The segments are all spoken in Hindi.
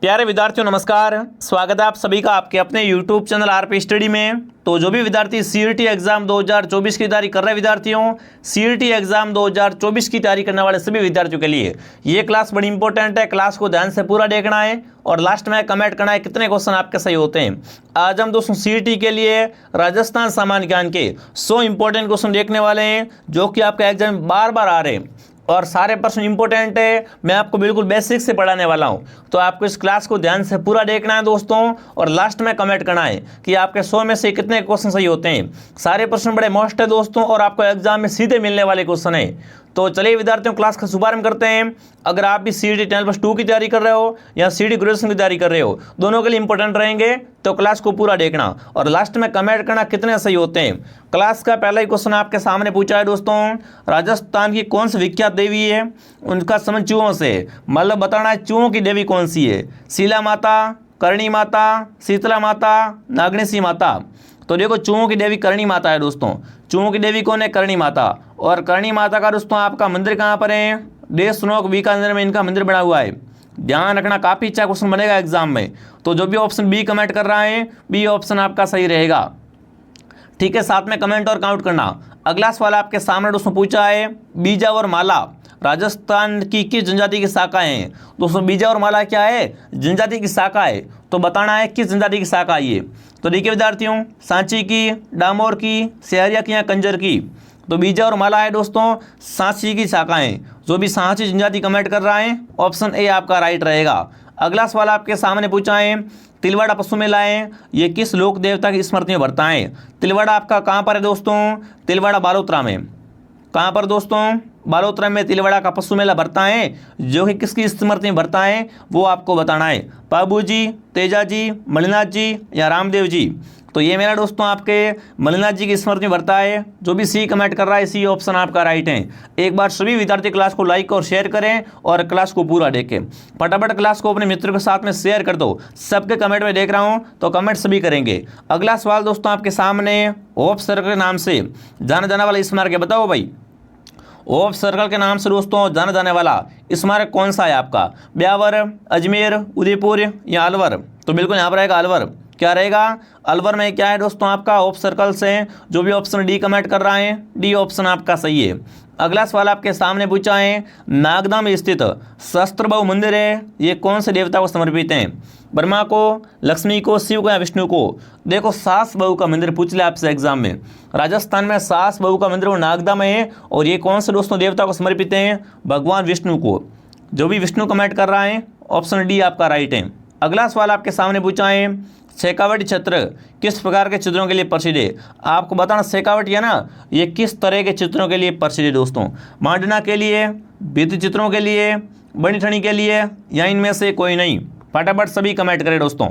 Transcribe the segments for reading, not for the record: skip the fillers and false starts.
प्यारे विद्यार्थियों नमस्कार। स्वागत है आप सभी का आपके अपने YouTube चैनल आरपी स्टडी में। तो जो भी विद्यार्थी सीईटी एग्जाम 2024 की तैयारी कर रहे विद्यार्थियों, सीईटी एग्जाम 2024 की तैयारी करने वाले सभी विद्यार्थियों के लिए ये क्लास बड़ी इंपॉर्टेंट है। क्लास को ध्यान से पूरा देखना है और लास्ट में कमेंट करना है कितने क्वेश्चन आपके सही होते हैं। आज हम दोस्तों सीईटी के लिए राजस्थान सामान्य ज्ञान के 100 इंपॉर्टेंट क्वेश्चन देखने वाले हैं जो कि आपका एग्जाम में बार बार आ रहे हैं और सारे प्रश्न इंपॉर्टेंट है। मैं आपको बिल्कुल बेसिक से पढ़ाने वाला हूं, तो आपको इस क्लास को ध्यान से पूरा देखना है दोस्तों और लास्ट में कमेंट करना है कि आपके 100 में से कितने क्वेश्चन सही होते हैं। सारे प्रश्न बड़े मस्ट है दोस्तों और आपको एग्जाम में सीधे मिलने वाले क्वेश्चन है। तो चलिए विद्यार्थियों क्लास का शुभारंभ करते हैं। अगर आप भी सीईटी 10+2 की तैयारी कर रहे हो या सीईटी ग्रेजुएशन की तैयारी कर रहे हो, दोनों के लिए इंपॉर्टेंट रहेंगे, तो क्लास को पूरा देखना और लास्ट में कमेंट करना कितने सही होते हैं। क्लास का पहला ही क्वेश्चन आपके सामने पूछा है दोस्तों, राजस्थान की कौन सी विख्यात देवी है, उनका संबंध चूहों से। मतलब बताना है चूहों की देवी कौन सी है, शीला माता, करणी माता, शीतला माता, नागणेशी माता। तो देखो चूहों की देवी करणी माता है दोस्तों। चूहों की देवी कौन है? करणी माता। और करणी माता का दोस्तों आपका मंदिर कहाँ पर है? देशनोक बीकानेर में इनका मंदिर बना हुआ है। ध्यान रखना, काफ़ी अच्छा क्वेश्चन बनेगा एग्जाम में। तो जो भी ऑप्शन बी कमेंट कर रहा है, बी ऑप्शन आपका सही रहेगा। ठीक है, साथ में कमेंट और काउंट करना। अगला सवाल आपके सामने दोस्तों पूछा है, बीजा और माला राजस्थान की किस जनजाति की शाखाएं हैं। दोस्तों बीजा और माला क्या है? जनजाति की शाखा है। तो बताना है किस जनजाति की शाखा ये। तो देखिए विद्यार्थियों, सांची की, डामोर की, सेहरिया की या कंजर की। तो बीजा और माला है दोस्तों सांची की शाखाएं। जो भी सांची जनजाति कमेंट कर रहा है, ऑप्शन ए आपका राइट रहेगा। अगला सवाल आपके सामने पूछा है, तिलवाड़ा पशु मेला है ये किस लोक देवता की स्मृति में भरता है। तिलवाड़ा आपका कहाँ पर है दोस्तों? तिलवाड़ा बालोतरा में। कहाँ पर दोस्तों? बालोतरा में तिलवाड़ा का पशु मेला भरता है, जो कि किसकी स्मृति में भरता है वो आपको बताना है। बाबू जी, तेजा जी, मणिनाथ जी या रामदेव जी। तो ये मेरा दोस्तों आपके मणिनाथ जी की स्मृति में भरता है। जो भी सी कमेंट कर रहा है सी ऑप्शन आपका राइट है। एक बार सभी विद्यार्थी क्लास को लाइक और शेयर करें और क्लास को पूरा देखें। फटाफट क्लास को अपने मित्रों के साथ में शेयर कर दो। सबके कमेंट में देख रहा हूँ तो कमेंट सभी करेंगे। अगला सवाल दोस्तों आपके सामने, ओप सर्कल के नाम से जाना जाने वाला स्मारक है, बताओ भाई। ओप सर्कल के नाम से दोस्तों जाना जाने वाला स्मारक कौन सा है आपका? ब्यावर, अजमेर, उदयपुर या अलवर। तो बिल्कुल यहाँ पर रहेगा अलवर। क्या रहेगा? अलवर में क्या है दोस्तों आपका ओप सर्कल से। जो भी ऑप्शन डी कमेंट कर रहा है, डी ऑप्शन आपका सही है। अगला सवाल आपके सामने पूछा है, नागदा में स्थित सहस्त्रबाहु मंदिर है ये कौन से देवता को समर्पित है। ब्रह्मा को, लक्ष्मी को, शिव को या विष्णु को। देखो सास बहू का मंदिर पूछ लिया आपसे एग्जाम में। राजस्थान में सास बहू का मंदिर वो नागदा में है और ये कौन से दोस्तों देवता को समर्पित है? भगवान विष्णु को। जो भी विष्णु कमेंट कर रहा है, ऑप्शन डी आपका राइट है। अगला सवाल आपके सामने पूछा है, शेखावटी चित्र किस प्रकार के चित्रों के लिए प्रसिद्ध है। आपको बताना शेखावटी है ना, ये किस तरह के चित्रों के लिए प्रसिद्ध है दोस्तों? मांडना के लिए, भित्ति चित्रों के लिए, बनी ठनी के लिए या इनमें से कोई नहीं। फटाफट सभी कमेंट करें दोस्तों।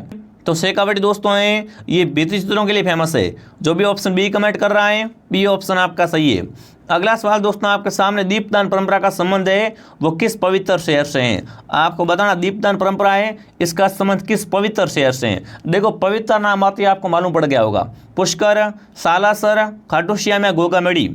तो शेखावटी दोस्तों हैं ये भित्ति चित्रों के लिए फेमस है। जो भी ऑप्शन बी कमेंट कर रहा है, बी ऑप्शन आपका सही है। अगला सवाल दोस्तों आपके सामने, दीपदान परंपरा का संबंध है वो किस पवित्र शहर से है। आपको बताना दीपदान परंपरा है इसका संबंध किस पवित्र शहर से है। देखो पवित्र नाम आते ही आपको मालूम पड़ गया होगा, पुष्कर, सालासर, खाटू श्याम या गोगामेड़ी।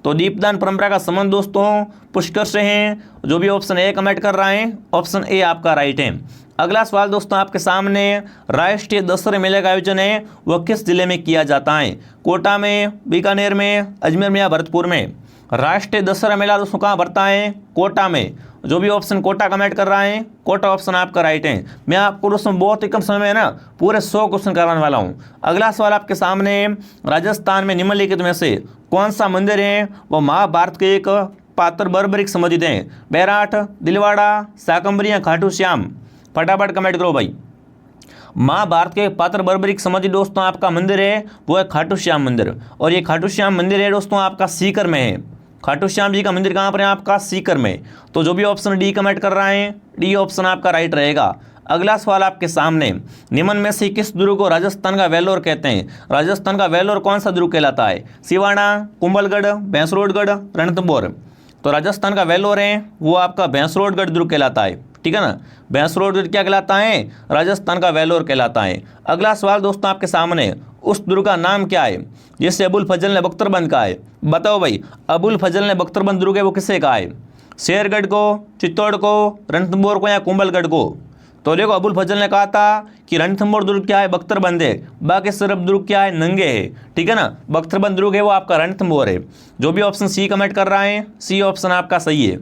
तो दीपदान परंपरा का संबंध दोस्तों पुष्कर से है। जो भी ऑप्शन ए कमेंट कर रहा है, ऑप्शन ए आपका राइट है। अगला सवाल दोस्तों आपके सामने, राष्ट्रीय दशहरा मेले का आयोजन है वह किस जिले में किया जाता है। कोटा में, बीकानेर में, अजमेर में या भरतपुर में। राष्ट्रीय दशहरा मेला दोस्तों कहाँ भरता है? कोटा में। जो भी ऑप्शन कोटा कमेंट कर रहा है, कोटा ऑप्शन आपका राइट है। मैं आपको दोस्तों बहुत ही कम समय में ना पूरे 100 क्वेश्चन करवाने वाला हूँ। अगला सवाल आपके सामने, राजस्थान में निम्नलिखित में से कौन सा मंदिर है वो महाभारत के एक पात्र बर्बरिक संबंधित है। बैराठ, दिलवाड़ा, शाकंभरी या खाटू श्याम। फटाफट कमेंट करो भाई। महाभारत के पात्र बर्बरिक संबंधित दोस्तों आपका मंदिर है वो है खाटू श्याम मंदिर। और ये खाटू श्याम मंदिर है दोस्तों आपका सीकर में है। खाटू श्याम जी का मंदिर कहाँ पर है आपका? सीकर में। तो जो भी ऑप्शन डी कमेंट कर रहा है, डी ऑप्शन आपका राइट रहेगा। अगला सवाल आपके सामने, निम्न में से किस दुर्ग को राजस्थान का वेल्लोर कहते हैं। राजस्थान का वेल्लोर कौन सा दुर्ग कहलाता है? सिवाना, कुंभलगढ़, भैंसरोडगढ़, रणथंभौर। तो राजस्थान का वेल्लोर है वो आपका भैंसरोडगढ़ दुर्ग कहलाता है। ठीक है ना, भैंसरोडगढ़ क्या कहलाता है? राजस्थान का वेल्लोर कहलाता है। अगला सवाल दोस्तों आपके सामने, उस दुर्ग का नाम क्या है जिसे अबुल फजल ने बख्तरबंद कहा है। बताओ भाई, अबुल फजल ने बख्तरबंद दुर्ग है वो किसे कहा है? शेरगढ़ को, चित्तौड़ को, रणथंभौर को या कुंभलगढ़ को। तो देखो अबुल फजल ने कहा था कि रणथंभौर दुर्ग क्या है, बख्तरबंद है। बाकी सरब दुर्ग क्या है, नंगे है। ठीक है ना, बख्तरबंद दुर्ग है वो आपका रणथंभौर है। जो भी ऑप्शन सी कमेंट कर रहा है, सी ऑप्शन आपका सही है।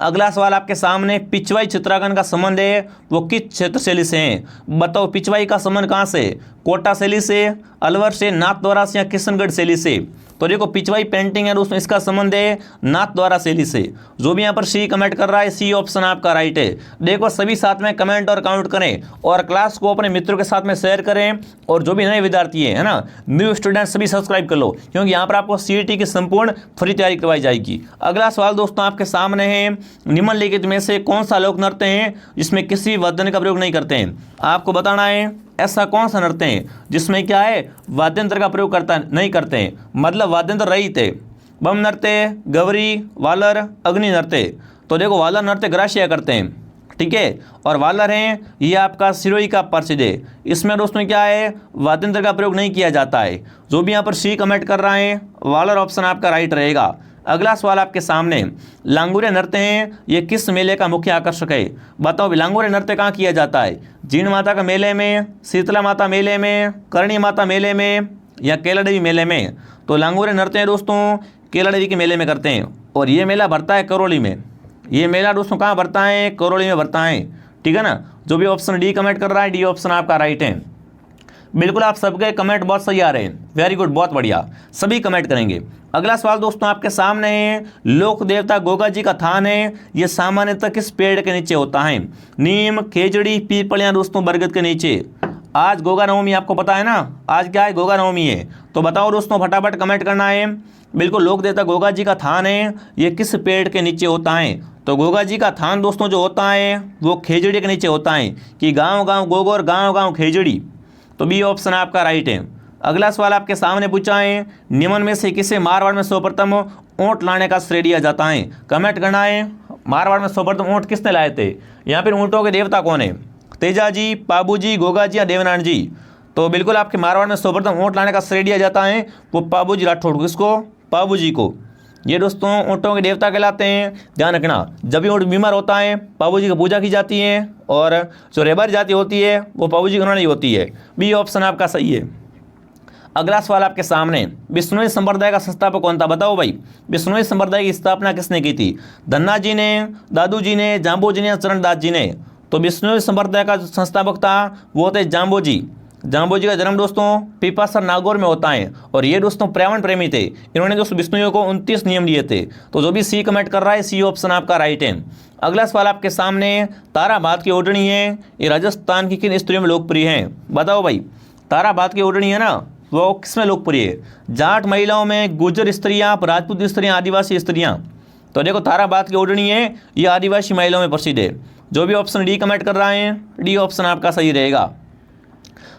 अगला सवाल आपके सामने, पिछवाई चित्रांकन का संबंध है वो किस क्षेत्र शैली से है? बताओ पिछवाई का संबंध कहाँ से? कोटा शैली से, अलवर से, नाथद्वारा से या किशनगढ़ शैली से? तो देखो पिछवाई पेंटिंग है उसमें इसका संबंध है नाथद्वारा शैली से। जो भी यहाँ पर सी कमेंट कर रहा है, सी ऑप्शन आपका राइट है। देखो सभी साथ में कमेंट और काउंट करें और क्लास को अपने मित्रों के साथ में शेयर करें। और जो भी नए विद्यार्थी है ना, न्यू स्टूडेंट, सभी सब्सक्राइब कर लो, क्योंकि यहाँ पर आपको सीईटी की संपूर्ण फ्री तैयारी करवाई जाएगी। अगला सवाल दोस्तों आपके सामने है, निम्नलिखित में से कौन सा लोक नृत्य है जिसमें किसी वाद्य का प्रयोग नहीं करते हैं? आपको बताना है ऐसा कौन सा नृत्य है जिसमें क्या है, वाद्यंत्र का प्रयोग नहीं करते हैं, मतलब वाद्यंत्र रहित है। बम नृत्य, गवरी, वालर, अग्नि नृत्य। तो देखो वालर नृत्य ग्रासिया करते हैं, ठीक है, और वालर हैं ये आपका सिरोही का प्रसिद्ध है। इसमें दोस्तों क्या है, वाद्यंत्र का प्रयोग नहीं किया जाता है। जो भी यहाँ पर सी कमेंट कर रहा है, वालर ऑप्शन आपका राइट रहेगा। अगला सवाल आपके सामने, लांगुरे नृत्य हैं ये किस मेले का मुख्य आकर्षक है? बताओ लांगुरे नृत्य कहाँ किया जाता है? जीण माता का मेले में, शीतला माता मेले में, करणी माता मेले में या केला देवी मेले में? तो लांगुरे नृत्य हैं दोस्तों केला देवी के मेले में करते हैं, और ये मेला भरता है करौली में। ये मेला दोस्तों कहाँ भरता है? करौली में भरता है। ठीक है ना, जो भी ऑप्शन डी कमेंट कर रहा है, डी ऑप्शन आपका राइट है। बिल्कुल आप सबके कमेंट बहुत सही आ रहे हैं, वेरी गुड, बहुत बढ़िया, सभी कमेंट करेंगे। अगला सवाल दोस्तों आपके सामने है, लोक देवता गोगा जी का थान है ये सामान्यतः किस पेड़ के नीचे होता है? नीम, खेजड़ी, पीपल या दोस्तों बरगद के नीचे? आज गोगा नवमी, आपको पता है ना, आज क्या है, गोगा नवमी है। तो बताओ दोस्तों, फटाफट कमेंट करना है। बिल्कुल, लोक देवता गोगा जी का थान है ये किस पेड़ के नीचे होता है? तो गोगा जी का थान दोस्तों जो होता है वो खेजड़ी के नीचे होता है, कि गाँव गाँव गोगोर, गाँव गाँव खेजड़ी। तो बी ऑप्शन आपका राइट है। अगला सवाल आपके सामने पूछा है, निम्न में से किसे मारवाड़ में सर्वप्रथम ऊँट लाने का श्रेय दिया जाता है? कमेंट करना है, मारवाड़ में सर्वप्रथम ऊँट किसने लाए थे? यहाँ पर ऊँटों के देवता कौन है? तेजा जी, पाबू जी, गोगा जी या देवनारायण जी? तो बिल्कुल आपके मारवाड़ में सर्वप्रथम ऊँट लाने का श्रेय दिया जाता है वो पाबू जी राठौड़ को। किसको? पाबू जी को। ये दोस्तों ऊँटों के देवता कहलाते हैं। ध्यान रखना, जब भी ऊँट बीमार होता है पाबू जी की पूजा की जाती है, और जो रेबर जाति होती है वो पाबू जी की उन्होंने होती है। बी ऑप्शन आपका सही है। अगला सवाल आपके सामने, बिश्नोई संप्रदाय का संस्थापक कौन था? बताओ भाई, बिश्नोई संप्रदाय की स्थापना किसने की थी? धन्ना जी ने, दादू जी ने, जाम्बो जी ने या चरणदास जी ने? तो बिश्नोई संप्रदाय का जो संस्थापक था वो थे जाम्बो जी। जाम्बो जी का जन्म दोस्तों पीपासर नागौर में होता है, और ये दोस्तों पर्यावरण प्रेमी थे। इन्होंने दोस्तों बिश्नोइयों को 29 नियम दिए थे। तो जो भी सी कमेंट कर रहा है, सी ऑप्शन आपका राइट है। अगला सवाल आपके सामने, ताराबाद की ओढ़नी है ये राजस्थान की किन स्त्रियों में लोकप्रिय है? बताओ भाई, ताराबाद की ओढ़नी है ना वो किसमें लोकप्रिय है? जाट महिलाओं में, गुर्जर स्त्रियाँ, राजपूत स्त्रियाँ, आदिवासी स्त्रियाँ? तो देखो ताराबाद की ओढ़नी है ये आदिवासी महिलाओं में प्रसिद्ध है। जो भी ऑप्शन डी कमेंट कर रहा है, डी ऑप्शन आपका सही रहेगा।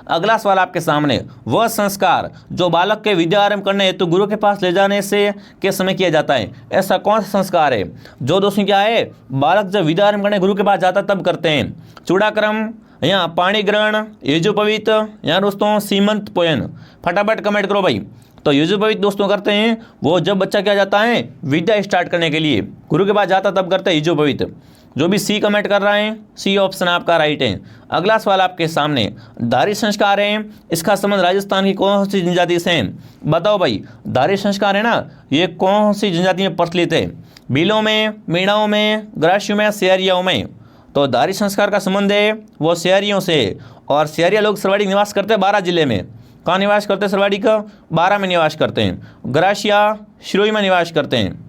अगला सवाल आपके सामने, वह संस्कार जो बालक के विद्या आरंभ करने हेतु गुरु के पास ले जाने से के समय किया जाता है? ऐसा कौन सा संस्कार है जो दोस्तों क्या है, बालक जब विद्या आरंभ करने गुरु के पास जाता तब करते हैं? चूड़ाक्रम, यहाँ पाणी ग्रहण, यजुपवीत या दोस्तों सीमंत पोयन? फटाफट कमेंट करो भाई। तो यजुपवीत दोस्तों करते हैं वो जब बच्चा क्या जाता है, विद्या स्टार्ट करने के लिए गुरु के पास जाता तब करते हैं यजुपवीत। जो भी सी कमेंट कर रहा है, सी ऑप्शन आपका राइट है। अगला सवाल आपके सामने, धारी संस्कार है इसका संबंध राजस्थान की कौन सी जनजाति से है? बताओ भाई, धारी संस्कार है ना ये कौन सी जनजाति में प्रचलित है? भीलों में, मीणाओं में, ग्रासियों में, सियारियों में? तो धारी संस्कार का संबंध है वो सियारियों से, और सियारिया लोग सरवाड़ी निवास करते हैं 12 जिले में। कहाँ निवास करते हैं? सरवाड़ी का 12 में निवास करते हैं। ग्रासिया सिरोही में निवास करते हैं।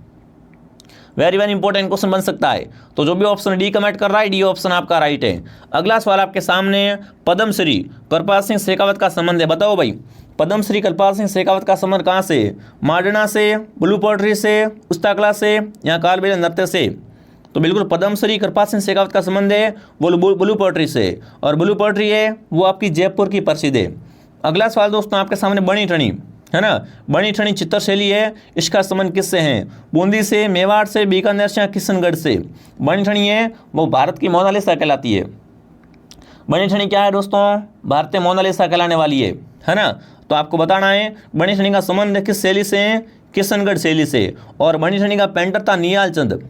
वेरी वेरी इंपॉर्टेंट क्वेश्चन बन सकता है। तो जो भी ऑप्शन डी कमेंट कर रहा है, डी ऑप्शन आपका राइट है। अगला सवाल आपके सामने, पद्मश्री कृपाल सिंह शेखावत का संबंध है। बताओ भाई, पद्मश्री कृपाल सिंह शेखावत का संबंध कहाँ से? मार्डना से, ब्लू पोट्री से, उस्ताकला से या कालबेलिया नृत्य से? तो बिल्कुल पद्मश्री कृपाल सिंह शेखावत का संबंध है वो ब्लू पोट्री से, और ब्लू पोट्री है वो आपकी जयपुर की प्रसिद्ध है। अगला सवाल दोस्तों आपके सामने, बनी ठनी है ना, बनी ठनी चित्रशैली है इसका संबंध किससे है? बूंदी से, मेवाड़ से, बीकानेर से या किशनगढ़ से? बनी ठनी है वो भारत की मोनालिसा कहलाती है। बनी ठनी क्या है दोस्तों? भारतीय मोनालिसा कहलाने वाली है ना। तो आपको बताना है बनी ठनी का संबंध किस शैली से है? किशनगढ़ शैली से। और बनी ठनी का पेंटर था निहाल चंद।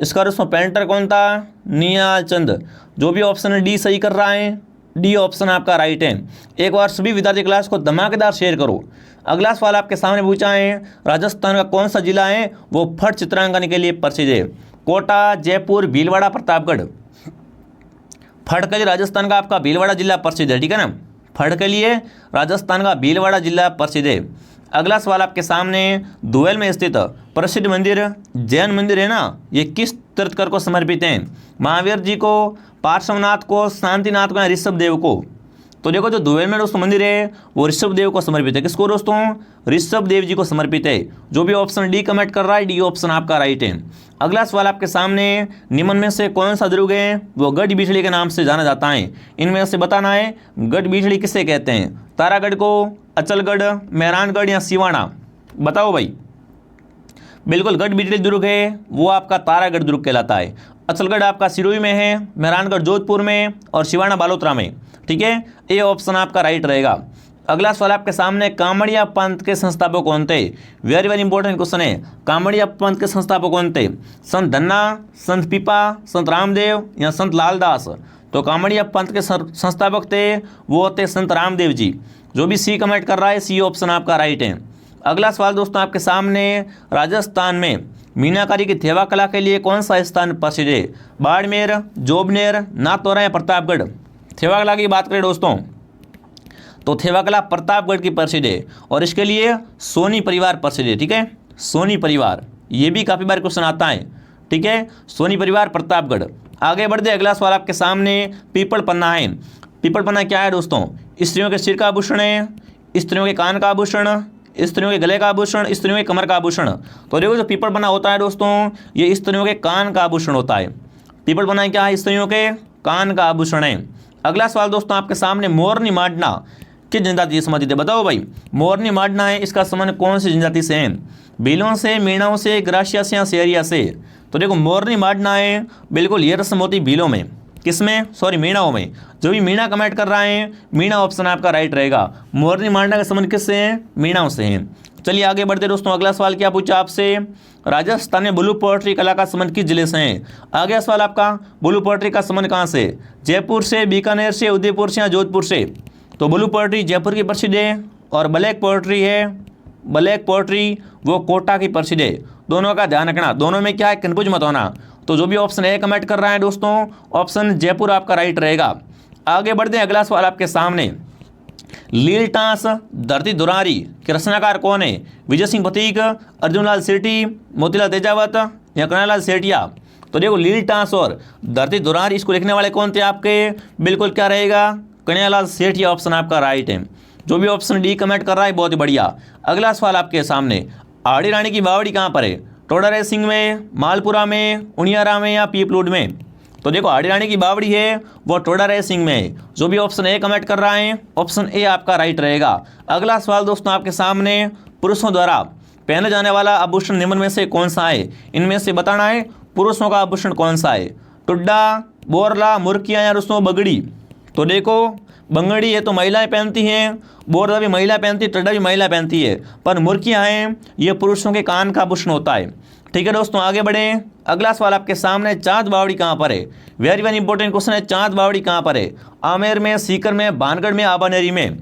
इसका दोस्तों पेंटर कौन था? निहाल चंद। जो भी ऑप्शन डी सही कर रहा है, डी ऑप्शन आपका राइट है। एक बार सभी विद्यार्थी क्लास को धमाकेदार शेयर करो। अगला सवाल आपके सामने पूछा है, राजस्थान का कौन सा जिला है वो फट चित्रांकन के लिए प्रसिद्ध है? कोटा, जयपुर, भीलवाड़ा, प्रतापगढ़। फट के लिए राजस्थान का आपका भीलवाड़ा जिला प्रसिद्ध है, ठीक है ना। फट के लिए राजस्थान का भीलवाड़ा जिला प्रसिद्ध है। अगला सवाल आपके सामने, धुएल में स्थित प्रसिद्ध मंदिर जैन मंदिर है ना, ये किस तीर्थकर को समर्पित है? महावीर जी को, पार्श्वनाथ को, शांतिनाथ को या ऋषभ देव को? तो देखो जो धुएल में दोस्तों मंदिर है वो ऋषभ देव को समर्पित है। किसको दोस्तों? ऋषभ देव जी को समर्पित है। जो भी ऑप्शन डी कमेंट कर रहा है, डी ऑप्शन आपका राइट है। अगला सवाल आपके सामने, निम्न में से कौन सा दुर्ग है वो गढ़ बिछड़ी के नाम से जाना जाता है? इनमें से बताना है गढ़ बिछड़ी किसे कहते हैं? तारागढ़ को, अचलगढ़, मेहरानगढ़ या सिवाना? बताओ भाई। बिल्कुल गढ़ बिछड़ी दुर्ग है वो आपका तारागढ़ दुर्ग कहलाता है। अचलगढ़ आपका सिरोही में है, मेहरानगढ़ जोधपुर में और सिवाना बालोतरा में, ठीक है। ए ऑप्शन आपका राइट रहेगा। अगला सवाल आपके सामने, कामड़िया पंथ के संस्थापक कौन थे? वेरी वेरी इंपॉर्टेंट क्वेश्चन है। कामड़िया पंथ के संस्थापक कौन थे? संत धन्ना, संत पीपा, संत रामदेव या संत लालदास? तो कामड़िया पंथ के संस्थापक थे वो थे संत रामदेव जी। जो भी सी कमेंट कर रहा है, सी ऑप्शन आपका राइट है। अगला सवाल दोस्तों आपके सामने, राजस्थान में मीनाकारी की थेवा कला के लिए कौन सा स्थान प्रसिद्ध है? बाड़मेर, जोबनेर, नाथद्वारा या प्रतापगढ़? थेवा कला की बात करें दोस्तों तो थेवा कला प्रतापगढ़ की प्रसिद्ध है और इसके लिए सोनी परिवार प्रसिद्ध है, ठीक है। सोनी परिवार, ये भी काफ़ी बार क्वेश्चन आता है, ठीक है। सोनी परिवार, प्रतापगढ़। आगे बढ़ते, अगला सवाल आपके सामने, पीपल पन्ना है। पीपल पन्ना क्या है दोस्तों? स्त्रियों के सिर का आभूषण है, स्त्रियों के कान का आभूषण, स्त्रियों के गले का आभूषण, स्त्रियों के कमर का आभूषण? तो देखो जो पीपल पन्ना होता है दोस्तों, ये स्त्रियों के कान का आभूषण होता है। पीपल पन्ना क्या है? स्त्रियों के कान का आभूषण है। अगला सवाल दोस्तों आपके सामने, मोरनी माडना किस जनजाति से संबंधित है? बताओ भाई। मोरनी माडना है, इसका संबंध कौन सी जनजाति से है? भीलों से, मीणाओं से, ग्रासिया से या शेरिया से? तो देखो मोरनी माडना है, बिल्कुल ये रस्म होती भीलों में। किसमें? सॉरी, मीणाओं में। जो भी मीणा कमेंट कर रहा है, मीणा ऑप्शन आपका राइट रहेगा। मोरनी माडना का संबंध किससे है? मीणाओं से है। चलिए आगे बढ़ते दोस्तों। अगला सवाल क्या पूछा आपसे, राजस्थान में ब्लू पोएट्री कला का संबंध किस जिले से है? आगे सवाल आपका, ब्लू पोएट्री का संबंध कहाँ से? जयपुर से, बीकानेर से, उदयपुर से या जोधपुर से? तो ब्लू पोएट्री जयपुर की प्रसिद्ध है और ब्लैक पोएट्री है, ब्लैक पोएट्री वो कोटा की प्रसिद्ध है। दोनों का ध्यान रखना, दोनों में क्या है, कन्फ्यूज मत होना। तो जो भी ऑप्शन ए कमेंट कर रहा है दोस्तों, ऑप्शन जयपुर आपका राइट रहेगा। आगे बढ़ते हैं, अगला सवाल आपके सामने, लीलटास धरती दुरारी के रचनाकार कौन है? विजय सिंह पथिक, अर्जुनलाल सेठी, मोतीलाल तेजावत या कन्हैयालाल सेठिया? तो देखो लीलटास और धरती दुरारी इसको लिखने वाले कौन थे आपके? बिल्कुल क्या रहेगा, कन्हैयालाल सेठिया ऑप्शन आपका राइट है। जो भी ऑप्शन डी कमेंट कर रहा है बहुत ही बढ़िया। अगला सवाल आपके सामने, आड़ी रानी की बावड़ी कहाँ पर है? टोडर सिंह में, मालपुरा में, उनियारा में या पीपलोड में? तो देखो आड़ी रानी की बावड़ी है वो टोडर सिंह में है। जो भी ऑप्शन ए कमेंट कर रहा है, ऑप्शन ए आपका राइट रहेगा। अगला सवाल दोस्तों आपके सामने, पुरुषों द्वारा पहने जाने वाला आभूषण निम्न में से कौन सा है? इनमें से बताना है पुरुषों का आभूषण कौन सा है? टुड्डा, बोरला, मुर्किया या दोस्तों बगड़ी? तो देखो बंगड़ी है तो महिलाएं पहनती हैं, बोरला भी महिला पहनती है, टड्डा भी महिला पहनती है, पर मुर्कियाँ हैं ये पुरुषों के कान का आभूषण होता है, ठीक है दोस्तों। आगे बढ़ें, अगला सवाल आपके सामने, चांद बावड़ी कहाँ पर है? वेरी वेरी इंपॉर्टेंट क्वेश्चन है, चांद बावड़ी कहाँ पर है? आमेर में, सीकर में, भानगढ़ में, आबानेरी में?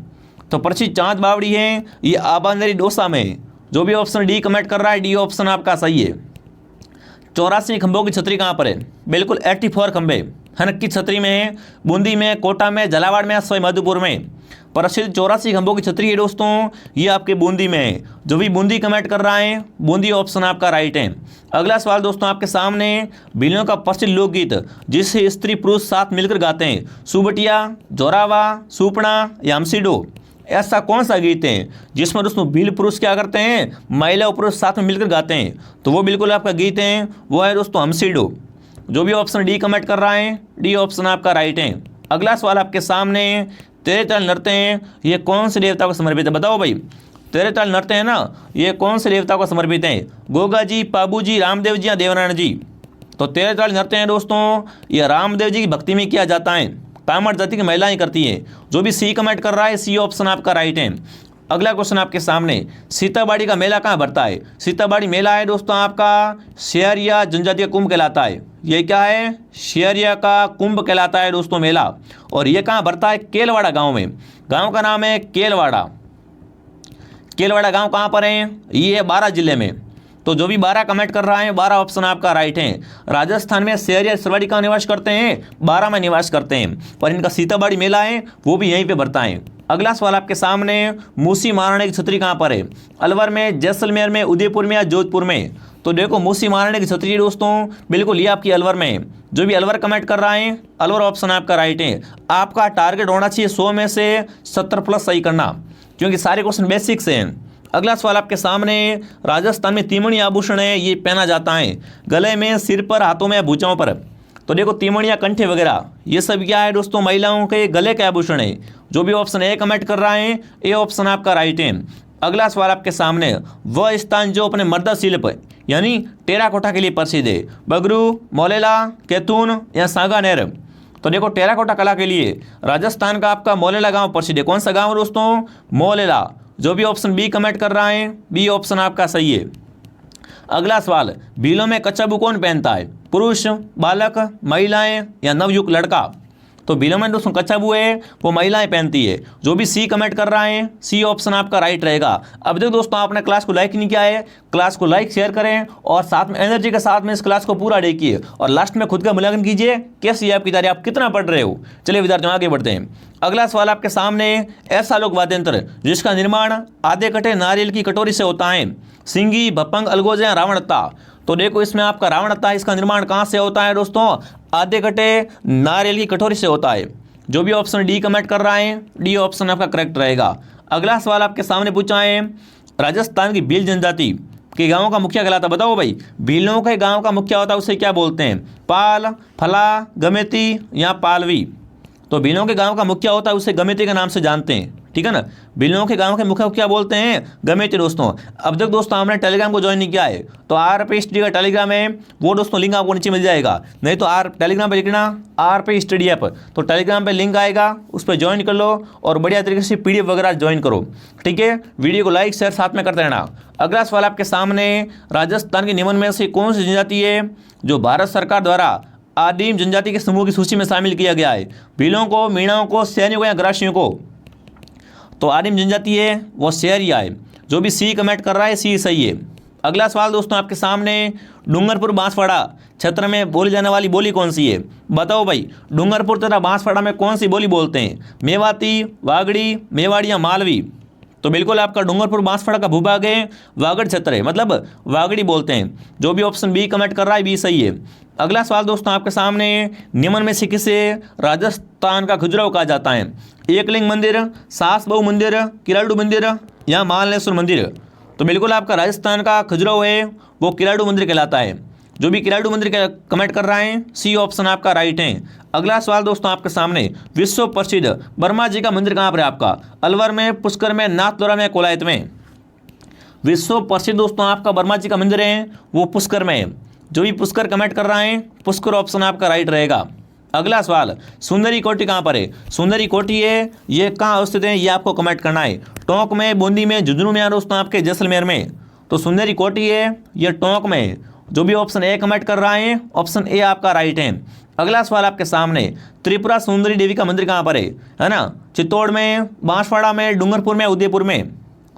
तो प्रसिद्ध चांद बावड़ी है ये आबानेरी डोसा में है। जो भी ऑप्शन डी कमेंट कर रहा है, डी ऑप्शन आपका सही है। 84 खंभों की छतरी कहाँ पर है? बिल्कुल 84 खंभे हनक की छतरी में है, बूंदी में, कोटा में, झालावाड़ में, सवाई माधोपुर में? प्रसिद्ध 84 खंभों की छतरी है दोस्तों, ये आपके बूंदी में है। जो भी बूंदी कमेंट कर रहा है, बूंदी ऑप्शन आपका राइट है। अगला सवाल दोस्तों आपके सामने, भीलों का प्रसिद्ध लोकगीत जिसे स्त्री पुरुष साथ मिलकर गाते हैं, सुबटिया, जोरावा, सुपना या हमसीडो? ऐसा कौन सा गीत है जिसमें दोस्तों भील पुरुष क्या करते हैं, महिला और पुरुष साथ में मिलकर गाते हैं? तो वो बिल्कुल आपका गीत है, वो है दोस्तों हमसीडो। जो भी ऑप्शन डी कमेंट कर रहा है, डी ऑप्शन आपका राइट है। अगला सवाल आपके सामने, तेरे ताल नृत्य हैं ये कौन से देवता को समर्पित है? बताओ भाई। तेरे ताल नृत्य है ना, ये कौन से देवता को समर्पित है? गोगा जी, पाबू जी, रामदेव जी या देवनारायण जी? तो तेरे ताल नृत्य है दोस्तों, ये रामदेव जी की भक्ति में किया जाता है, कामड़ जाति की महिलाएं करती है। जो भी सी कमेंट कर रहा है, सी ऑप्शन आपका राइट है। अगला क्वेश्चन आपके सामने, सीताबाड़ी का मेला कहाँ भरता है? सीताबाड़ी मेला है दोस्तों आपका शेयरिया जनजातीय कुंभ कहलाता है। ये क्या है? शेयरिया का कुंभ कहलाता है दोस्तों मेला। और ये कहाँ भरता है? केलवाड़ा गांव में। गांव का नाम है केलवाड़ा। केलवाड़ा गांव कहाँ पर है? ये है बारां जिले में। तो जो भी 12 कमेंट कर रहा है 12 ऑप्शन आपका राइट है। राजस्थान में शेयरिया सरवाड़ी का निवास करते हैं, 12 में निवास करते हैं, और इनका सीताबाड़ी मेला है वो भी यहीं पे भरता है। अगला सवाल आपके सामने, मूसी महाराणी की छतरी कहाँ पर है? अलवर में, जैसलमेर में, उदयपुर में या जोधपुर में? तो देखो मूसी महाराणी की छतरी दोस्तों बिल्कुल ये आपकी अलवर में है। जो भी अलवर कमेंट कर रहा है अलवर ऑप्शन आपका राइट है। आपका टारगेट होना चाहिए 100 में से 70 प्लस सही करना, क्योंकि सारे क्वेश्चन बेसिक से हैं। अगला सवाल आपके सामने, राजस्थान में तिमणी आभूषण है, ये पहना जाता है गले में, सिर पर, हाथों में या भुजाओं पर? तो देखो तिमणिया, कंठे वगैरह ये सब क्या है दोस्तों? महिलाओं के गले के आभूषण है। जो भी ऑप्शन ए कमेंट कर रहा है ए ऑप्शन आपका राइट है। अगला सवाल आपके सामने, वह स्थान जो अपने मर्दा शिल्प यानी टेराकोटा के लिए प्रसिद्ध है? बगरू, मोलेला, कैथून या सांगानेर? तो देखो टेराकोटा कला के लिए राजस्थान का आपका मोलेला गांव प्रसिद्ध है। कौन सा गांव दोस्तों? मोलेला। जो भी ऑप्शन बी कमेंट कर रहा है बी ऑप्शन आपका सही है। अगला सवाल, भीलों में कच्छाबू कौन पहनता है? पुरुष, बालक, महिलाएं या नवयुवक लड़का? तो भीलों में दोस्तों कच्छाबू है वो महिलाएं पहनती है। जो भी सी कमेंट कर रहा है सी ऑप्शन आपका राइट रहेगा। अब देखो दोस्तों आपने क्लास को लाइक नहीं किया है, क्लास को लाइक शेयर करें और साथ में एनर्जी के साथ में इस क्लास को पूरा देखिए और लास्ट में खुद का मूल्यांकन कीजिए कैसी है आपकी तैयारी, आप कितना पढ़ रहे हो। चलिए विद्यार्थियों आगे बढ़ते हैं। अगला सवाल आपके सामने, ऐसा लोक वाद्यंत्र जिसका निर्माण आधे कटे नारियल की कटोरी से होता है? सिंगी, भपंग, अलगोजा या रावणत्ता? तो देखो इसमें आपका रावणत्ता, इसका निर्माण कहाँ से होता है दोस्तों? आधे कटे नारियल की कटोरी से होता है। जो भी ऑप्शन डी कमेंट कर रहा है डी ऑप्शन आपका करेक्ट रहेगा। अगला सवाल आपके सामने पूछा है, राजस्थान की भील जनजाति के गांवों का मुखिया कहलाता? बताओ भाई, भीलों के गांव का मुखिया होता है उसे क्या बोलते हैं? पाल, फला, गमेती या पालवी? तो भीलों के गांव का मुखिया होता है उसे गमेती के नाम से जानते हैं, ठीक है ना। भीलों के गांव के मुखिया को क्या बोलते हैं? गमेती दोस्तों। अब तक दोस्तों हमने टेलीग्राम को ज्वाइन नहीं किया है तो RP स्टडी का टेलीग्राम है वो दोस्तों लिंक आपको नीचे मिल जाएगा, नहीं तो टेलीग्राम पे लिखना RP स्टडी ऐप, तो टेलीग्राम पे लिंक आएगा उस पर ज्वाइन कर लो और बढ़िया तरीके से PDF वगैरह ज्वाइन करो, ठीक है। वीडियो को लाइक शेयर साथ में करते रहना। अगला सवाल आपके सामने, राजस्थान के निम्न में से कौन सी जनजाति है जो भारत सरकार द्वारा आदिम जनजाति के समूह की सूची में शामिल किया गया है? भीलों को, मीणाओं को, सैनिकों या ग्रासियों को? तो आदिम जनजाति है वो शेयरिया है। जो भी सी कमेंट कर रहा है सी सही है। अगला सवाल दोस्तों आपके सामने, डूंगरपुर बांसवाड़ा क्षेत्र में बोली जाने वाली बोली कौन सी है? बताओ भाई, डूंगरपुर तथा बांसवाड़ा में कौन सी बोली बोलते हैं? मेवाती, वागड़ी, मेवाड़ी या मालवी? तो बिल्कुल आपका डूंगरपुर बांसवाड़ा का भूभाग है वागड़ क्षेत्र है, मतलब वागड़ी बोलते हैं। जो भी ऑप्शन बी कमेंट कर रहा है बी सही है। अगला सवाल दोस्तों आपके सामने, निम्न में से किसे राजस्थान का खजुराहो कहा जाता है? एकलिंग मंदिर, सास बहु मंदिर, किराडू मंदिर या मालनेश्वर मंदिर? तो बिल्कुल आपका राजस्थान का खजुराहो है वो किराडू मंदिर कहलाता है। जो भी किराडू मंदिर का कमेंट कर रहा है सी ऑप्शन आपका राइट है। अगला सवाल दोस्तों आपके सामने, विश्व प्रसिद्ध ब्रह्मा जी का मंदिर कहाँ पर है आपका? अलवर में, पुष्कर में, नाथद्वारा में, कोलायत में? विश्व प्रसिद्ध दोस्तों आपका ब्रह्मा जी का मंदिर है वो पुष्कर में है। जो भी पुष्कर कमेंट कर रहा है पुष्कर ऑप्शन आपका राइट रहेगा। अगला सवाल, सुंदरी कोठी कहाँ पर है? सुंदरी कोठी है ये कहाँ स्थित है ये आपको कमेंट करना है। टोंक में, बूंदी में, झुंझुनू में या दोस्तों आपके जैसलमेर में? तो सुंदरी कोठी है ये टोंक में है। जो भी ऑप्शन ए कमेंट कर रहा है ऑप्शन ए आपका राइट है। अगला सवाल आपके सामने, त्रिपुरा सुंदरी देवी का मंदिर कहाँ पर है ना? चित्तौड़ में, बांसवाड़ा में, डूंगरपुर में, उदयपुर में?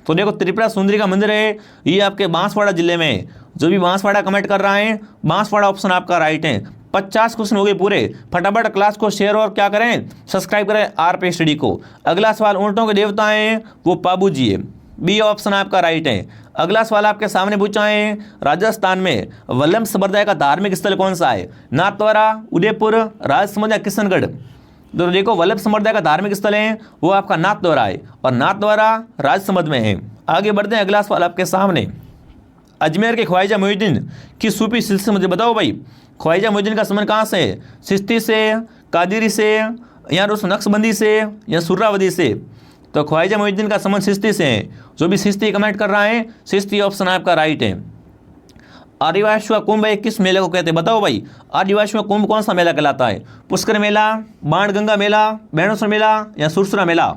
तो देखो त्रिपुरा सुंदरी का मंदिर है ये आपके बांसवाड़ा जिले में है। जो भी बांसवाड़ा कमेंट कर रहा है बांसवाड़ा ऑप्शन आपका राइट है। 50 क्वेश्चन हो गए पूरे। फटाफट क्लास को शेयर और क्या करें, सब्सक्राइब करें RP स्टडी को। अगला सवाल, ऊँटों के देवता हैं वो पाबू जी है, बी ऑप्शन आपका राइट है। अगला सवाल आपके सामने पूछा है, राजस्थान में वल्लभ संप्रदाय का धार्मिक स्थल कौन सा है? नाथद्वारा, उदयपुर, राजसमंद या किशनगढ़? तो देखो वल्लभ संप्रदाय का धार्मिक स्थल है वो आपका नाथद्वारा है और नाथद्वारा राजसमंद में है। आगे बढ़ते हैं। अगला सवाल आपके सामने, अजमेर के ख्वाजा मोहिउद्दीन की सूफी सिलसिले मुझे बताओ भाई, ख्वाजा मोहिउद्दीन का संबंध कहाँ से है? चिश्ती से, कादिरी से या दोस्तों नक्शबंदी से या सुर्रावदी से? तो ख्वाजा मोहिउद्दीन का संबंध चिश्ती से है। जो भी चिश्ती कमेंट कर रहा है चिश्ती ऑप्शन आपका राइट है। आदिवासियों का कुंभ किस मेले को कहते हैं? बताओ भाई, आदिवासियों का कुंभ कौन सा मेला कहलाता है? पुष्कर मेला, बाणगंगा मेला, बेणेश्वर मेला या सुरसुरा मेला?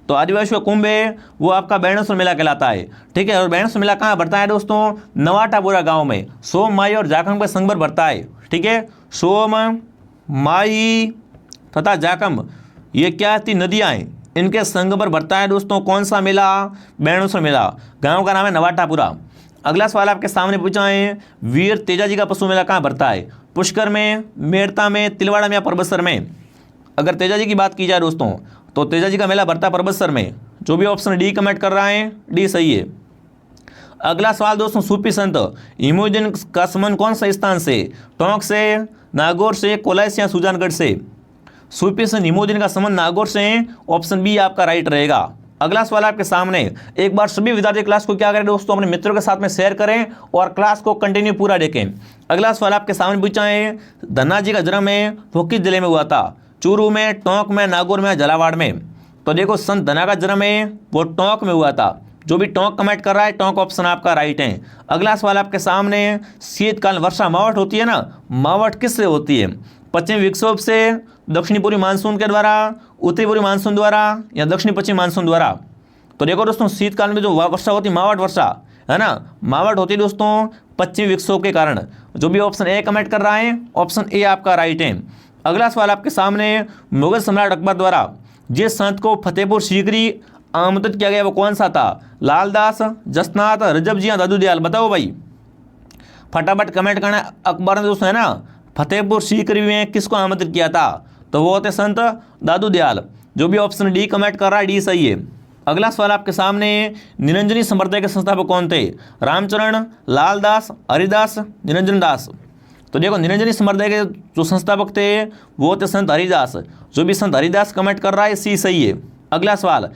तो आदिवासियों का कुंभ है वो आपका बैणेश्वर मेला कहलाता है। ठीक है, और बैणेश्वर मेला कहाँ भरता है दोस्तों? नवाटापुरा गांव में सोम, माही और जाखम का संगम भरता है। ठीक है, सोम, माही तथा जाखम ये क्या थी? नदियाँ हैं, इनके संगम पर भरता है दोस्तों कौन सा मेला? बैणेश्वर मेला। गांव का नाम है नवाटापुरा। अगला सवाल आपके सामने पूछा है, वीर तेजाजी का पशु मेला कहाँ भरता है? पुष्कर में, मेड़ता में, तिलवाड़ा में या परबतसर में? अगर तेजाजी की बात की जाए दोस्तों तो तेजाजी का मेला भरता है परबतसर में। जो भी ऑप्शन डी कमेंट कर रहा है, डी सही है। अगला सवाल दोस्तों, सूफी संत इमुद्दीन का संबंध कौन सा स्थान से? टोंक से, नागौर से, कोलाई से या सुजानगढ़ से? सूफी संत इमुद्दीन का संबंध नागौर से है। ऑप्शन बी आपका राइट रहेगा। अगला सवाल आपके सामने, एक बार सभी विद्यार्थी क्लास को क्या करें दोस्तों? अपने मित्रों के साथ में शेयर करें और क्लास को कंटिन्यू पूरा देखें। अगला सवाल आपके सामने पूछा है, धन्ना जी का जन्म है वो किस जिले में हुआ था? चूरू में, टोंक में, नागौर में, झालावाड़ में? तो देखो, संत धन्ना का जन्म है वो टोंक में हुआ था। जो भी टोंक कमेंट कर रहा है, टोंक ऑप्शन आपका राइट है। अगला सवाल आपके सामने, शीतकाल वर्षा मावट होती है ना, मावट किससे होती है? पश्चिमी विक्षोभ से, दक्षिणी पूर्वी मानसून के द्वारा, उत्तरी पूर्वी मानसून द्वारा या दक्षिणी पश्चिमी मानसून द्वारा? तो देखो दोस्तों, शीतकाल में जो वर्षा होती है, मावट वर्षा है ना, मावट होती है दोस्तों पश्चिमी विक्षोभ के कारण। जो भी ऑप्शन ए कमेंट कर रहा है, ऑप्शन ए आपका राइट है। अगला सवाल आपके सामने, मुगल सम्राट अकबर द्वारा जिस संत को फतेहपुर सीकरी आमंत्रित किया गया वो कौन सा था? लालदास, जसनाथ, रजब जी या दादू दयाल? बताओ भाई, फटाफट कमेंट करना। अकबर ने दोस्तों है ना फतेहपुर सीकरी में किसको आमंत्रित किया था? तो वो होते संत दादू दयाल। जो भी ऑप्शन डी कमेंट कर रहा है, डी सही है। अगला सवाल आपके सामने, निरंजनी संप्रदाय के संस्थापक कौन थे? रामचरण, लालदास, हरिदास, निरंजन दास? तो देखो, निरंजनी संप्रदाय के जो संस्थापक थे वो थे संत हरिदास। जो भी संत हरिदास कमेंट कर रहा है, सी सही है। अगला सवाल,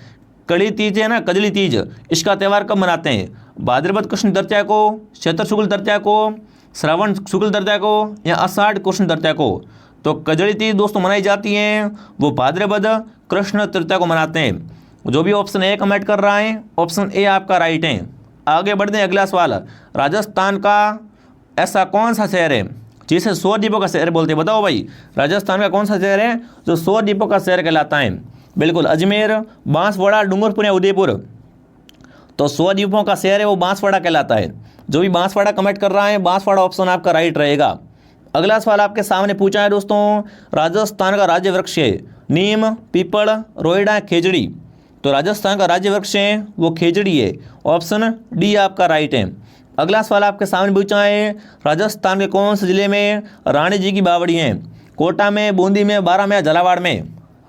कड़ी तीज है ना, कजली तीज, इसका त्यौहार कब मनाते हैं? भाद्रपद कृष्ण तृतीया को, चैत्र शुक्ल तृतीया को, श्रावण शुक्ल तृतीया को या आषाढ़ कृष्ण तृतीया को? तो कजली तीज दोस्तों मनाई जाती है वो भाद्रपद कृष्ण तृतीया को मनाते हैं। जो भी ऑप्शन ए कमेंट कर रहा है, ऑप्शन ए आपका राइट है। आगे बढ़ते हैं। अगला सवाल, राजस्थान का ऐसा कौन सा शहर है जिसे सौर द्वीपों का शहर बोलते हैं? बताओ भाई, राजस्थान का कौन सा शहर है जो सौर द्वीपों का शहर कहलाता है? बिल्कुल, अजमेर, बांसवाड़ा, डूंगरपुर या उदयपुर? तो सौर द्वीपों का शहर है वो बांसवाड़ा कहलाता है। जो भी बांसवाड़ा कमेंट कर रहा है, बांसवाड़ा ऑप्शन आपका राइट रहेगा। अगला सवाल आपके सामने पूछा है दोस्तों, राजस्थान का राज्य वृक्ष है नीम, पीपल, रोइडा, खेजड़ी? तो राजस्थान का राज्य वृक्ष है वो खेजड़ी है। ऑप्शन डी आपका राइट है। अगला सवाल आपके सामने पूछा है, राजस्थान के कौन से जिले में रानी जी की बावड़ी है? कोटा में, बूंदी में, बारां में या झालावाड़ में?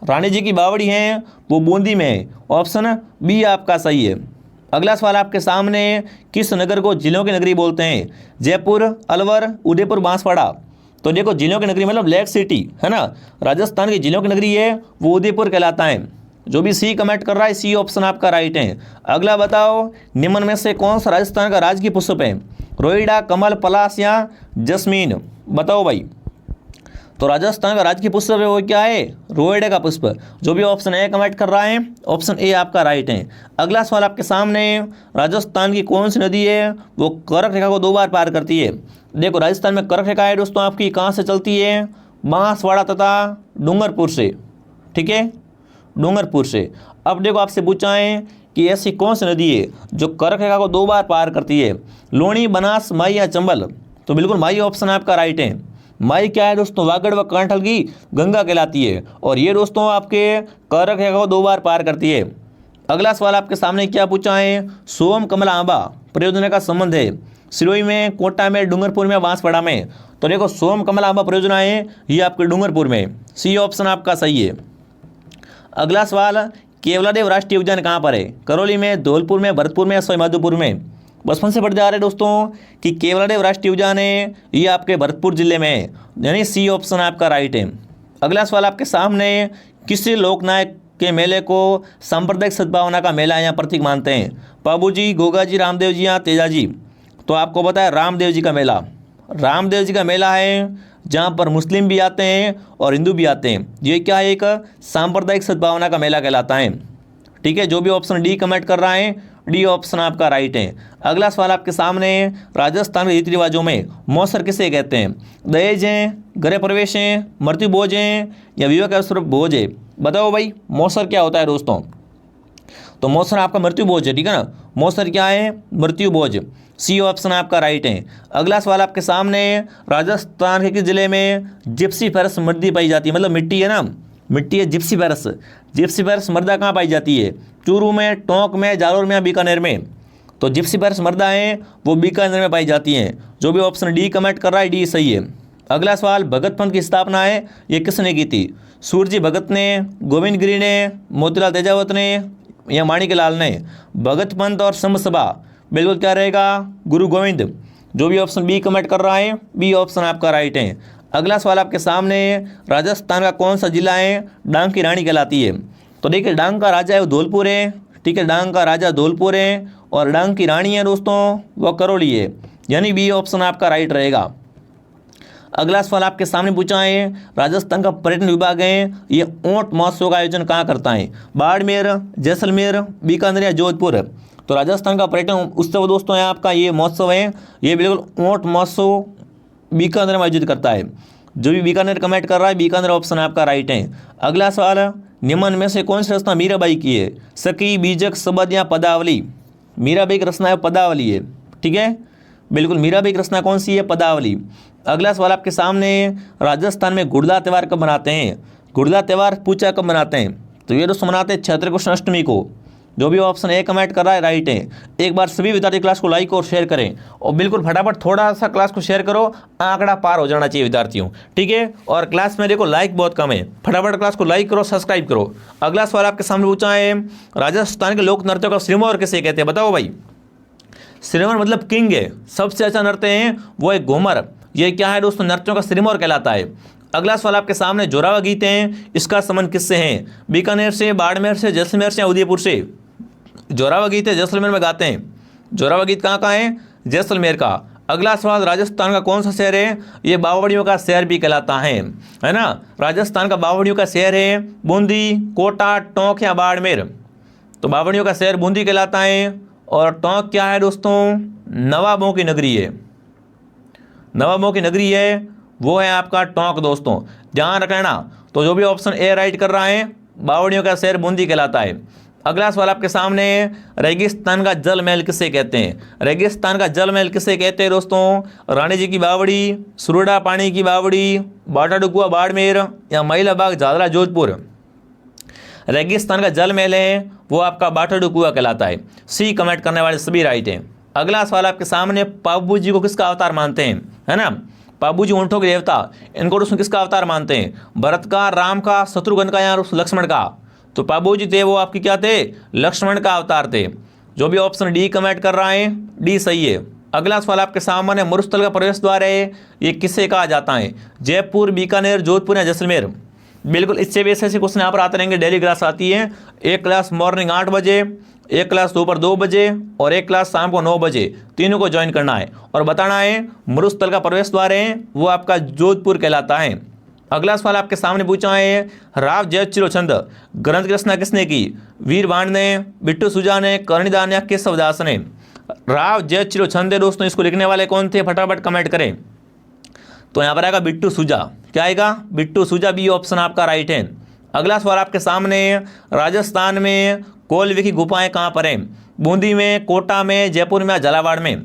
रानी जी की बावड़ी है वो बूंदी में है। ऑप्शन बी आपका सही है। अगला सवाल आपके सामने, किस नगर को जिलों की नगरी बोलते हैं? जयपुर, अलवर, उदयपुर, बांसवाड़ा? तो देखो, जिलों की नगरी मतलब लेक सिटी है ना, राजस्थान की जिलों की नगरी है वो उदयपुर कहलाता है। जो भी सी कमेंट कर रहा है, सी ऑप्शन आपका राइट है। अगला बताओ, निम्न में से कौन सा राजस्थान का राजकीय पुष्प है? रोइडा, कमल, पलाश या जस्मीन? बताओ भाई। तो राजस्थान का राजकीय पुष्प है वो क्या है? रोइडा का पुष्प। जो भी ऑप्शन ए कमेंट कर रहा है, ऑप्शन ए आपका राइट है। अगला सवाल आपके सामने, राजस्थान की कौन सी नदी है वो कर्क रेखा को 2 बार पार करती है? देखो, राजस्थान में कर्क रेखा है दोस्तों आपकी कहाँ से चलती है? बांसवाड़ा तथा डूंगरपुर से। ठीक है, डूंगरपुर से। अब देखो, आपसे पूछा है कि ऐसी कौन सी नदी है जो कर्क रेखा को 2 बार पार करती है? लूणी, बनास, माई या चंबल? तो बिल्कुल माई ऑप्शन आपका राइट है। माई क्या है दोस्तों? वागड़ व कांठल की गंगा कहलाती है और ये दोस्तों आपके कर्क रेखा को 2 बार पार करती है। अगला सवाल आपके सामने क्या पूछा है, सोम कमला आंबा परियोजना का संबंध है सिरोही में, कोटा में, डूंगरपुर में, बांसवाड़ा में? तो देखो, सोम कमला आंबा परियोजना है ये आपके डूंगरपुर में। सी ऑप्शन आपका सही है। अगला सवाल, केवलादेव राष्ट्रीय उद्यान कहाँ पर है? करौली में, धौलपुर में, भरतपुर में या सवाईमाधोपुर में? बचपन से पढ़ते आ रहे दोस्तों कि केवलादेव राष्ट्रीय उद्यान है ये आपके भरतपुर जिले में है, यानी सी ऑप्शन आपका राइट है। अगला सवाल आपके सामने, किसी लोकनायक के मेले को सांप्रदायिक सद्भावना का मेला या प्रतीक मानते हैं? बाबूजी, गोगा जी, रामदेव जी या तेजाजी? तो आपको पता है रामदेव जी का मेला। रामदेव जी का मेला है जहाँ पर मुस्लिम भी आते हैं और हिंदू भी आते हैं। ये क्या है? एक सांप्रदायिक सद्भावना का मेला कहलाता है। ठीक है, जो भी ऑप्शन डी कमेंट कर रहा है, डी ऑप्शन आपका राइट है। अगला सवाल आपके सामने, राजस्थान के रीति रिवाजों में मौसर किसे कहते हैं? दहेज हैं, गृह प्रवेश हैं, मृत्यु भोज हैं या विवाह का स्वरूप भोज है? बताओ भाई, मौसर क्या होता है दोस्तों? तो मौसर आपका मृत्यु भोज है, ठीक है ना, मौसर क्या है, मृत्यु भोज। सी ऑप्शन आपका राइट है। अगला सवाल आपके सामने, राजस्थान के किस जिले में जिप्सी फेरस मृदा पाई जाती है, मतलब मिट्टी है ना, मिट्टी है जिप्सी फेरस। जिप्सी फेरस मृदा कहाँ पाई जाती है, चूरू में, टोंक में, जालोर में या बीकानेर में। तो जिप्सी फेरस मृदा है वो बीकानेर में पाई जाती हैं। जो भी ऑप्शन डी कमेंट कर रहा है डी सही है। अगला सवाल, भगत पंथ की स्थापना है ये किसने की थी, सूरजी भगत ने, गोविंद गिरी ने, मोतीलाल तेजावत ने या माणिक लाल ने। भगत पंथ और संघ सभा बिल्कुल क्या रहेगा, गुरु गोविंद। जो भी ऑप्शन बी कमेंट कर रहा है बी ऑप्शन आपका राइट है। अगला सवाल आपके सामने, राजस्थान का कौन सा जिला है डांग की रानी कहलाती है। तो देखिए डांग का राजा है वो धौलपुर है, ठीक है, डांग का राजा धौलपुर है और डांग की रानी है दोस्तों वो करौली है, यानी बी ऑप्शन आपका राइट रहेगा। अगला सवाल आपके सामने पूछा है, राजस्थान का पर्यटन विभाग है ये ऊंट महोत्सव का आयोजन कहाँ करता है, बाड़मेर, जैसलमेर, बीकानेर या जोधपुर। तो राजस्थान का पर्यटन उत्सव दोस्तों है आपका ये महोत्सव है, ये बिल्कुल ऊंट महोत्सव बीकानेर में आयोजित करता है। जो भी बीकानेर कमेंट कर रहा है बीकानेर ऑप्शन आपका राइट है। अगला सवाल, निम्न में से कौन सी रचना मीराबाई की है, सखी, बीजक, शबद या पदावली। मीराबाई की रचना है पदावली है, ठीक है, बिल्कुल मीराबाई की रचना कौन सी है, पदावली। अगला सवाल आपके सामने, राजस्थान में गुड़ला त्यौहार कब मनाते हैं, गुड़ला त्यौहार पूछा कब मनाते हैं। तो ये दोस्तों मनाते हैं चैत्र कृष्ण अष्टमी को। जो भी ऑप्शन ए कमेंट कर रहा है राइट है। एक बार सभी विद्यार्थी क्लास को लाइक और शेयर करें और बिल्कुल फटाफट थोड़ा सा क्लास को शेयर करो, आंकड़ा पार हो जाना चाहिए विद्यार्थियों, ठीक है। और क्लास में देखो लाइक बहुत कम है, फटाफट क्लास को लाइक करो, सब्सक्राइब करो। अगला सवाल आपके सामने पूछा है, राजस्थान के लोक नृत्यों का सिरमौर किसे कहते हैं, बताओ भाई। सिरमौर मतलब किंग है, सबसे अच्छा नृत्य है वो है घूमर, ये क्या है दोस्तों, नृत्यों का सिरमौर कहलाता है। अगला सवाल आपके सामने, जोरावा गीत हैं इसका संबंध किससे है, बीकानेर से, बाड़मेर से, जैसलमेर से या उदयपुर से। जोरावा गीत है जैसलमेर में गाते हैं, जोरावा गीत कहाँ का है, जैसलमेर का। अगला सवाल, राजस्थान का कौन सा शहर है, ये बावड़ियों का शहर भी कहलाता है ना। राजस्थान का बावड़ियों का शहर है बूंदी, कोटा, टोंक या बाड़मेर। तो बावड़ियों का शहर बूंदी कहलाता है और टोंक क्या है दोस्तों, नवाबों की नगरी है, नवाबों की नगरी है वो है आपका टोंक दोस्तों, ध्यान रखना। तो जो भी ऑप्शन ए राइट कर रहा है, बावड़ियों का शहर बूंदी कहलाता है। अगला सवाल आपके सामने, रेगिस्तान का जल महल किसे कहते हैं, रेगिस्तान का जल महल किसे कहते हैं दोस्तों, रानी जी की बावड़ी, सुरुड़ा पानी की बावड़ी, बाटाडुकुआ बाड़मेर या महिलाबाग झादरा जोधपुर। रेगिस्तान का जल महल है वो आपका बाटाडुकुआ कहलाता है। सी कमेंट करने वाले सभी राइट हैं। अगला सवाल आपके सामने, पाबू जी को किसका अवतार मानते हैं, है ना, पाबू जी ऊँटों के देवता, इनको दोस्तों किसका अवतार मानते हैं, भरत का, राम का, शत्रुघ्न का या लक्ष्मण का। तो पाबू जी थे वो आपके क्या थे, लक्ष्मण का अवतार थे। जो भी ऑप्शन डी कमेंट कर रहा है डी सही है। अगला सवाल आपके सामने, मरुस्थल का प्रवेश द्वार है ये किसे कहा जाता है, जयपुर, बीकानेर, जोधपुर या जैसलमेर। बिल्कुल इससे भी ऐसे क्वेश्चन यहाँ पर आते रहेंगे, डेली क्लास आती है, एक क्लास मॉर्निंग 8 बजे, एक क्लास दोपहर 2 बजे और एक क्लास शाम को 9 बजे, तीनों को ज्वाइन करना है और बताना है मरुस्थल का प्रवेश द्वार है वो आपका जोधपुर कहलाता है। अगला सवाल आपके सामने पूछा है, राव जयचिरो छंद ग्रंथ की रचना किसने की, वीर बाण ने, बिट्टू सुजा ने, कर्णिदान या केशवदास ने। राव जयचिरो छंद है दोस्तों, इसको लिखने वाले कौन थे, फटाफट कमेंट करें। तो यहाँ पर आएगा बिट्टू सुजा, क्या आएगा, बिट्टू सुजा, बी ऑप्शन आपका राइट है। अगला सवाल आपके सामने, राजस्थान में कोलवी की गुफाएं कहाँ पर हैं, बूंदी में, कोटा में, जयपुर में या झालावाड़ में।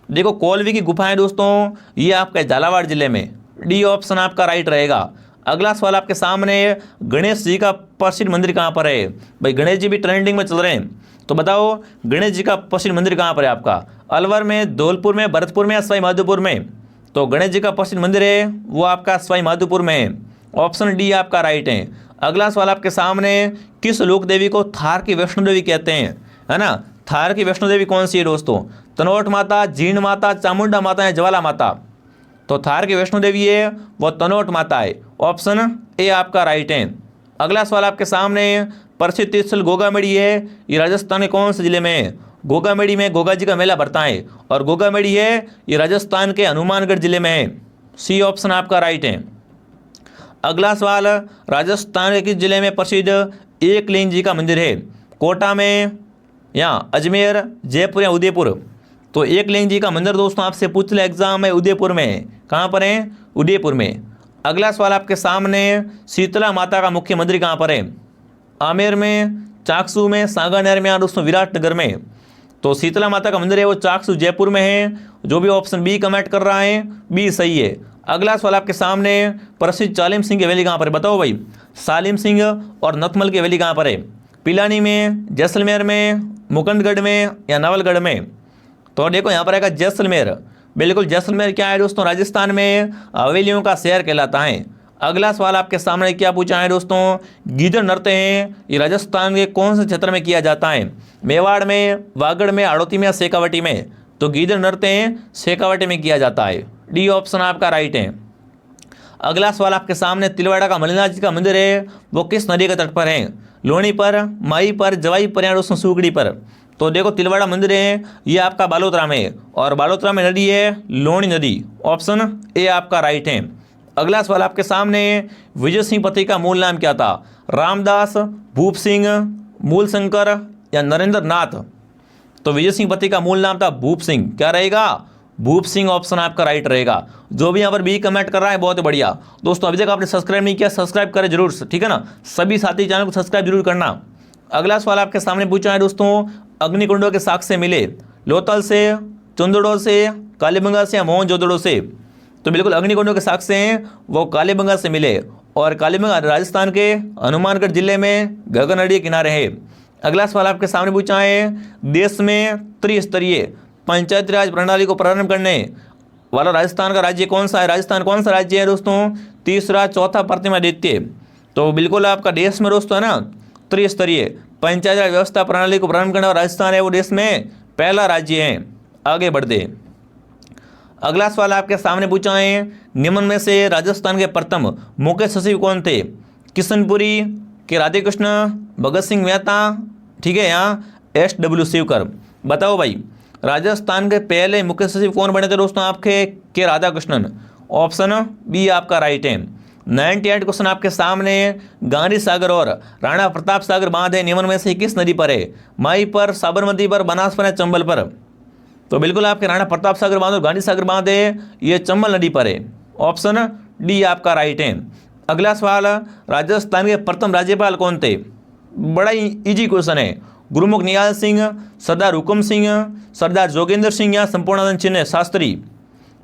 देखो कोलवी की गुफाएं दोस्तों ये आपका झालावाड़ जिले में, डी ऑप्शन आपका राइट रहेगा। अगला सवाल आपके सामने, गणेश जी का प्रसिद्ध मंदिर कहाँ पर है, भाई गणेश जी भी ट्रेंडिंग में चल रहे हैं, तो बताओ गणेश जी का प्रसिद्ध मंदिर कहाँ पर है आपका, अलवर में, धौलपुर में, भरतपुर में या सवाई माधोपुर में। तो गणेश जी का प्रसिद्ध मंदिर है वो आपका सवाई माधोपुर में है, ऑप्शन डी आपका राइट है। अगला सवाल आपके सामने, किस लोक देवी को थार की वैष्णो देवी कहते हैं, है ना, थार की वैष्णो देवी कौन सी है दोस्तों, तनोट माता, जीण माता, चामुंडा माता या ज्वाला माता। तो थार की वैष्णो देवी है वो तनोट माता है, ऑप्शन ए आपका राइट है। अगला सवाल आपके सामने, प्रसिद्ध तीर्थस्थल गोगामेड़ी है ये राजस्थान के कौन से जिले में है, गोगामेड़ी में गोगा जी का मेला भरता है और गोगामेड़ी है ये राजस्थान के हनुमानगढ़ जिले में है, सी ऑप्शन आपका राइट है। अगला सवाल, राजस्थान के किस जिले में प्रसिद्ध एकलिंग जी का मंदिर है, कोटा में या अजमेर, जयपुर या उदयपुर। तो एकलिंग जी का मंदिर दोस्तों आपसे पूछ ले एग्जाम में, उदयपुर में, कहाँ पर है, उदयपुर में। अगला सवाल आपके सामने, शीतला माता का मुख्य मंदिर कहाँ पर है, आमेर में, चाकसू में, सांगानेर में, और दोस्तों विराटनगर में। तो शीतला माता का मंदिर है वो चाकसू जयपुर में है। जो भी ऑप्शन बी कमेंट कर रहा है बी सही है। अगला सवाल आपके सामने, प्रसिद्ध चालिम सिंह की हवेली कहाँ पर है? बताओ भाई, सालिम सिंह और नथमल की हवेली कहाँ पर है? पिलानी में, जैसलमेर में, मुकुंदगढ़ में या नवलगढ़ में? तो देखो यहाँ पर आएगा जैसलमेर। बिल्कुल जैसलमेर क्या है दोस्तों? राजस्थान में हवेलियों का शहर कहलाता है। अगला सवाल आपके सामने क्या पूछा है दोस्तों? गीदड़ नृत्य है ये राजस्थान के कौन से क्षेत्र में किया जाता है? मेवाड़ में, वागड़ में, हाड़ौती में या शेखावटी में? तो गीदड़ नृत्य है शेखावटी में किया जाता है। डी ऑप्शन आपका राइट है। अगला सवाल आपके सामने, तिलवाड़ा का मल्लिनाथ जी का मंदिर है वो किस नदी के तट पर है? लोनी पर, माई पर, जवाई पर या दोस्तों सुगड़ी पर? तो देखो तिलवाड़ा मंदिर है ये आपका बालोतरा में, और बालोतरा में नदी है लोनी नदी। ऑप्शन ए आपका राइट है। अगला सवाल आपके सामने, विजय सिंह पति का मूल नाम क्या था? रामदास, भूप सिंह, मूलशंकर या नरेंद्र नाथ? तो विजय सिंह पति का मूल नाम था भूप सिंह। क्या रहेगा? भूप सिंह ऑप्शन आपका राइट रहेगा। जो भी यहाँ पर बी कमेंट कर रहा है बहुत बढ़िया। दोस्तों अभी तक आपने सब्सक्राइब नहीं किया, सब्सक्राइब करें जरूर, ठीक है ना। सभी साथी चैनल को सब्सक्राइब जरूर करना। अगला सवाल आपके सामने पूछा है दोस्तों, अग्निकुंडों के साक्ष्य से मिले? लोथल से, चुंदड़ों से, कालीबंगा से या मोहनजोदड़ो से? तो बिल्कुल अग्निकुंडों के साक्ष्य हैं वो कालीबंगा से मिले, और कालीबंगा राजस्थान के हनुमानगढ़ जिले में गगन नदी के किनारे है। अगला सवाल आपके सामने पूछा है, देश में त्रिस्तरीय पंचायती राज प्रणाली को प्रारंभ करने वाला राजस्थान का राज्य कौन सा है? राजस्थान कौन सा राज्य है दोस्तों? तीसरा, चौथा, प्रतिमादित्य? तो बिल्कुल आपका देश में दोस्तों है ना त्रिस्तरीय पंचायती राज व्यवस्था प्रणाली को प्रारंभ करने वाला राजस्थान है वो देश में पहला राज्य है। आगे बढ़ते। अगला सवाल आपके सामने पूछा है, निम्न में से राजस्थान के प्रथम मुख्य सचिव कौन थे? किशनपुरी के राधेकृष्ण, भगत सिंह मेहता, ठीक है, यहाँ SW शिवकर? बताओ भाई, राजस्थान के पहले मुख्य सचिव कौन बने थे दोस्तों आपके? के राधाकृष्णन। ऑप्शन बी आपका राइट है। 98 क्वेश्चन आपके सामने, गांधी सागर और राणा प्रताप सागर बांध है निम्न में से किस नदी पर है? माई पर, साबरमती पर, बनास पर या चंबल पर? तो बिल्कुल आपके राणा प्रताप सागर बांध और गांधी सागर बांध है ये चंबल नदी पर है। ऑप्शन डी आपका राइट है। अगला सवाल, राजस्थान के प्रथम राज्यपाल कौन थे? बड़ा ही इजी क्वेश्चन है। गुरुमुख निहाल सिंह, सरदार हुकुम सिंह, सरदार जोगेंद्र सिंह या संपूर्णानंद चिन्ह शास्त्री?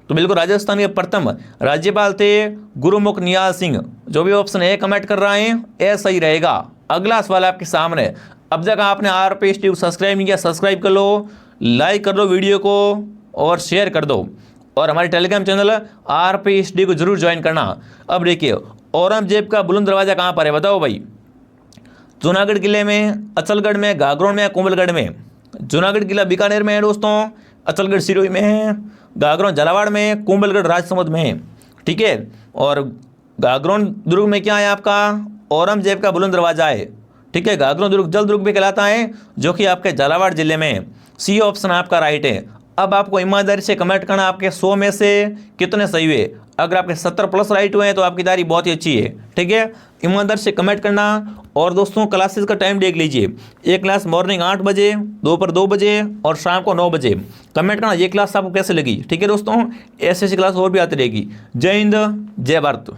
तो बिल्कुल राजस्थान के प्रथम राज्यपाल थे गुरुमुख निहाल सिंह। जो भी ऑप्शन ए कमेंट कर रहा है ए सही रहेगा। अगला सवाल आपके सामने, अब तक आपने RPSD को सब्सक्राइब नहीं किया, सब्सक्राइब कर लो, लाइक कर दो वीडियो को और शेयर कर दो, और हमारे टेलीग्राम चैनल RPSD को जरूर ज्वाइन करना। अब देखिए, औरंगजेब का बुलंद दरवाजा कहाँ पर है? बताओ भाई, जूनागढ़ किले में, अचलगढ़ में, गागरोन में या कुंभलगढ़ में? जूनागढ़ किला बीकानेर में है दोस्तों, अचलगढ़ सिरोही में है, गागरोन झालावाड़ में, कुंभलगढ़ राजसमंद में है, ठीक है। और गागरोन दुर्ग में क्या है आपका? औरंगजेब का बुलंद दरवाजा है, ठीक है। गागरोन दुर्ग जल दुर्ग भी कहलाता है जो कि आपके झालावाड़ जिले में है। सी ऑप्शन आपका राइट है। अब आपको ईमानदारी से कमेंट करना आपके 100 में से कितने सही हुए। अगर आपके 70+ राइट हुए हैं तो आपकी तैयारी बहुत ही अच्छी है, ठीक है। ईमानदारी से कमेंट करना। और दोस्तों क्लासेस का टाइम देख लीजिए, एक क्लास मॉर्निंग 8 बजे, दोपहर 2 बजे और शाम को 9 बजे। कमेंट करना ये क्लास आपको कैसे लगी, ठीक है दोस्तों। ऐसी क्लास और भी आती रहेगी। जय हिंद, जय भारत।